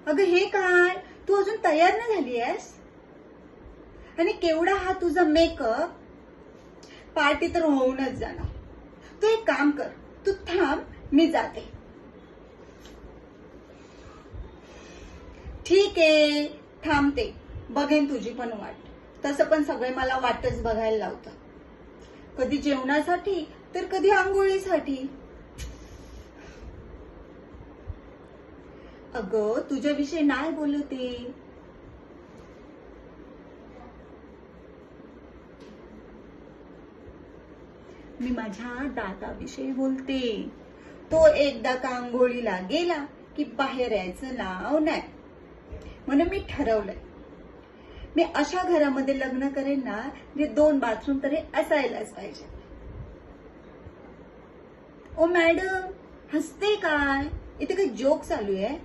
अगं हे काय, तू अजून तयार नाही झाली आहेस? आणि केवढा हा तुझा मेकअप, पार्टी तर होऊनच जाणार. तू एक काम कर, तू थांब, मी जाते. ठीक आहे, थांबते, बघेन तुझी पण वाट. तसं पण सगळे मला वाटच बघायला लावतात, कधी जेवणासाठी तर कधी आंघोळीसाठी. अगं तुझ्याविषयी नाही बोलते, मी माझ्या दादाविषयी बोलते. तो एकदा का आंघोळीला गेला की बाहेर यायचं नाव नाही. म्हणून मी ठरवलंय, मी अशा घरामध्ये लग्न करेन ना, जे 2 बाथरूम तरी असायलाच पाहिजे. ओ मॅडम, हसते काय? इथे काही जोक चालू आहे?